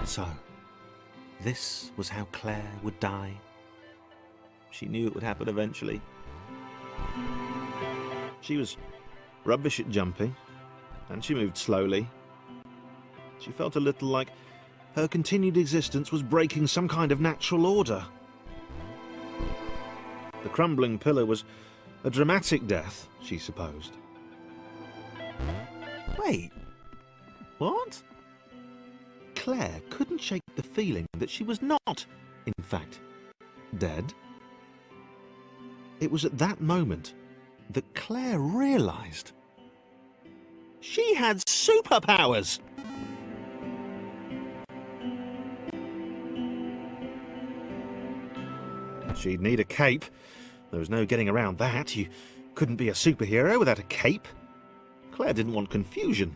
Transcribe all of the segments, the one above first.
So, this was how Claire would die. She knew it would happen eventually. She was rubbish at jumping, and she moved slowly. She felt a little like her continued existence was breaking some kind of natural order. The crumbling pillar was a dramatic death, she supposed. Wait, what? Claire couldn't shake the feeling that she was not, in fact, dead. It was at that moment that Claire realised she had superpowers! She'd need a cape. There was no getting around that. You couldn't be a superhero without a cape. Claire didn't want confusion.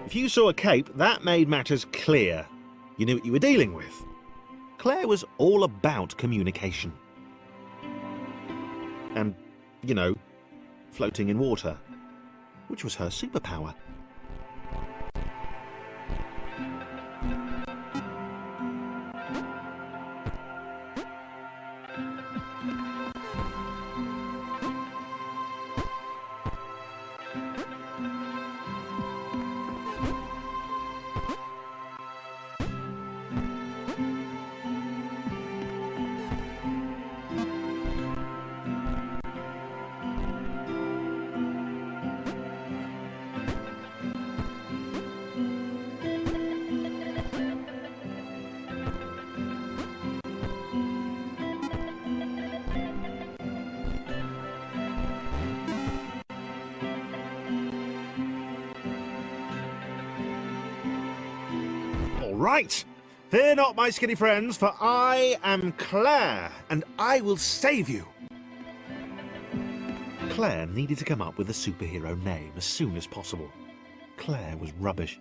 If you saw a cape, that made matters clear. You knew what you were dealing with. Claire was all about communication. And, you know, floating in water, which was her superpower. Right! Fear not, my skinny friends, for I am Claire, and I will save you! Claire needed to come up with a superhero name as soon as possible. Claire was rubbish.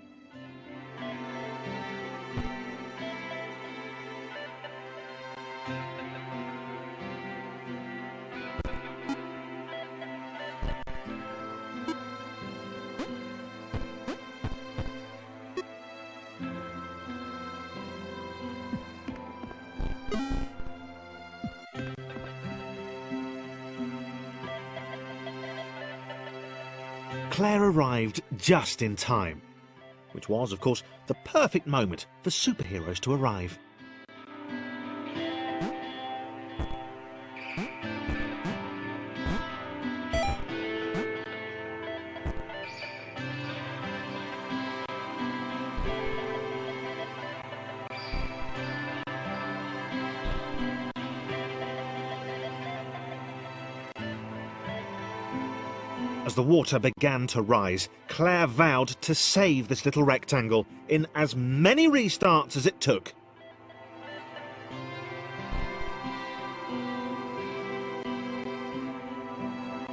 Claire arrived just in time, which was, of course, the perfect moment for superheroes to arrive. As the water began to rise, Claire vowed to save this little rectangle in as many restarts as it took.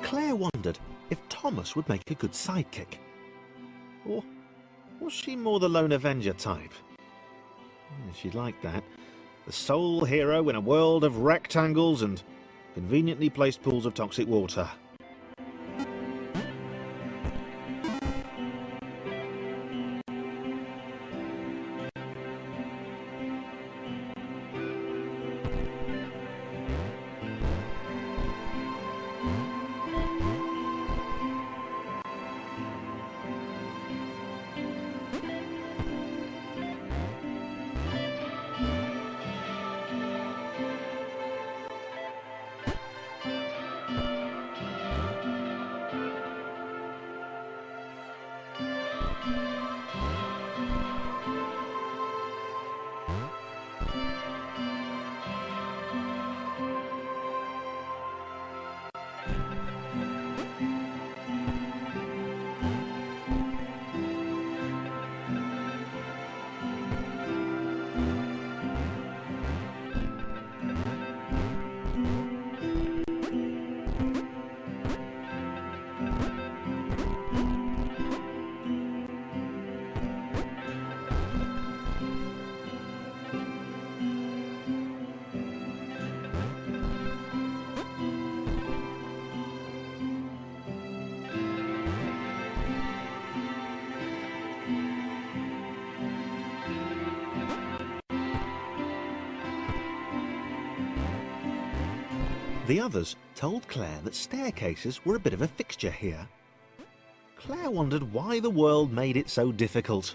Claire wondered if Thomas would make a good sidekick. Or was she more the lone Avenger type? She'd like that. The sole hero in a world of rectangles and conveniently placed pools of toxic water. The others told Claire that staircases were a bit of a fixture here. Claire wondered why the world made it so difficult.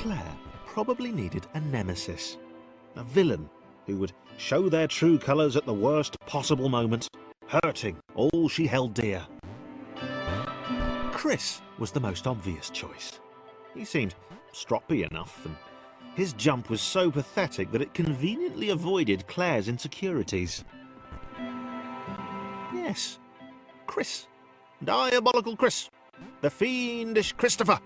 Claire probably needed a nemesis, a villain who would show their true colours at the worst possible moment, hurting all she held dear. Chris was the most obvious choice. He seemed stroppy enough, and his jump was so pathetic that it conveniently avoided Claire's insecurities. Yes, Chris. Diabolical Chris. The fiendish Christopher.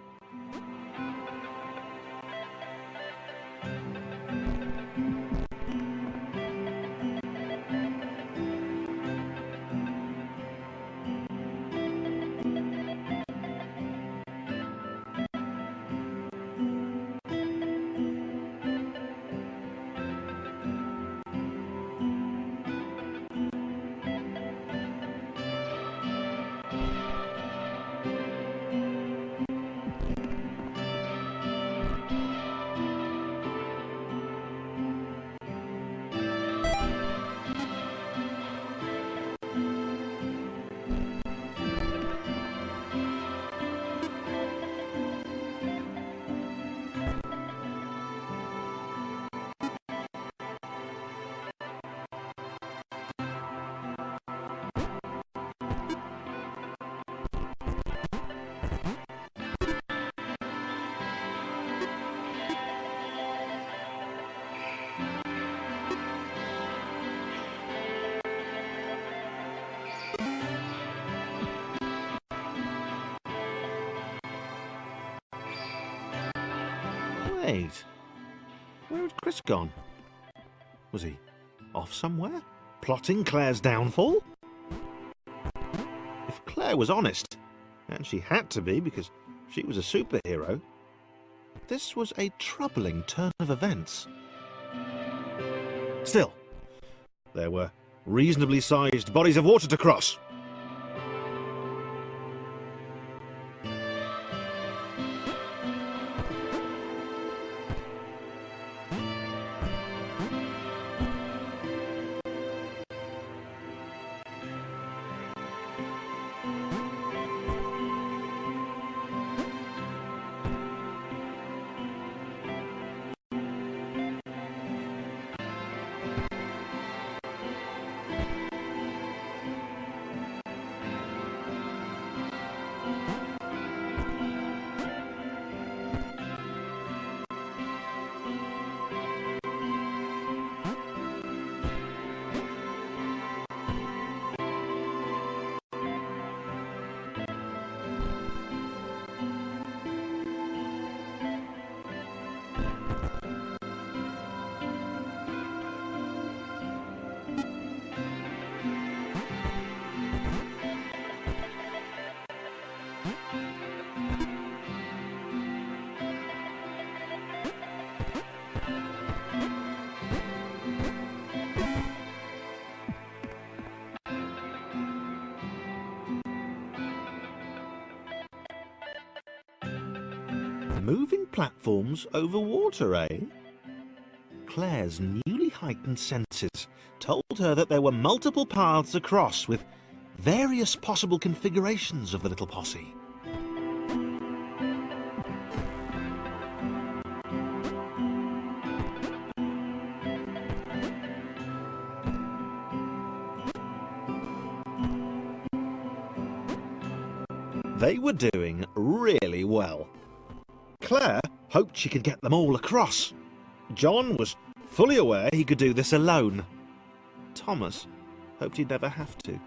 Wait, where had Chris gone? Was he off somewhere, plotting Claire's downfall? If Claire was honest, and she had to be because she was a superhero, this was a troubling turn of events. Still, there were reasonably sized bodies of water to cross. moving platforms over water, eh? Claire's newly heightened senses told her that there were multiple paths across with various possible configurations of the little posse. They were doing really well. Claire hoped she could get them all across. John was fully aware he could do this alone. Thomas hoped he'd never have to.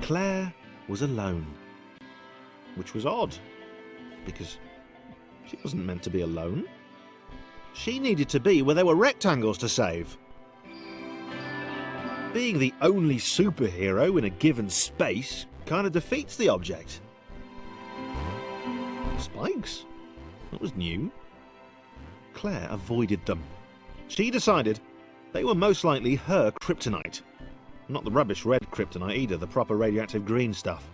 Claire was alone, which was odd, because she wasn't meant to be alone. She needed to be where there were rectangles to save. Being the only superhero in a given space kind of defeats the object. Spikes? That was new. Claire avoided them. She decided they were most likely her kryptonite. Not the rubbish red kryptonite either, the proper radioactive green stuff.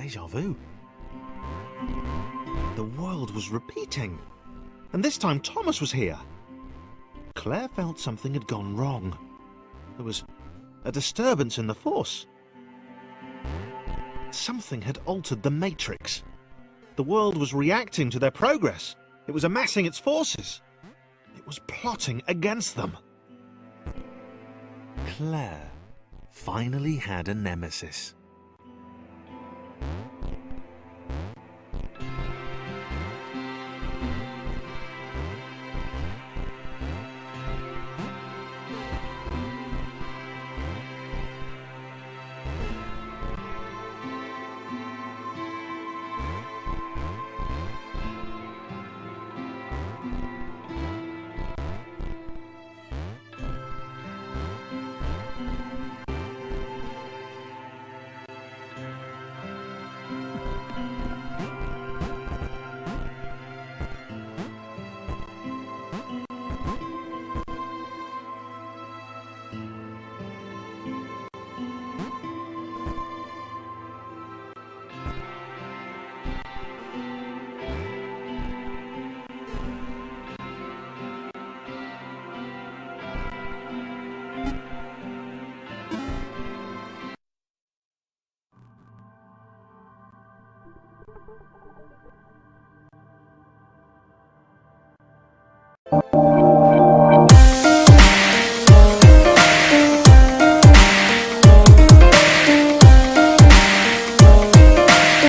Deja vu. The world was repeating, and this time Thomas was here. Claire felt something had gone wrong. There was a disturbance in the force. Something had altered the matrix. The world was reacting to their progress. It was amassing its forces. It was plotting against them. Claire finally had a nemesis.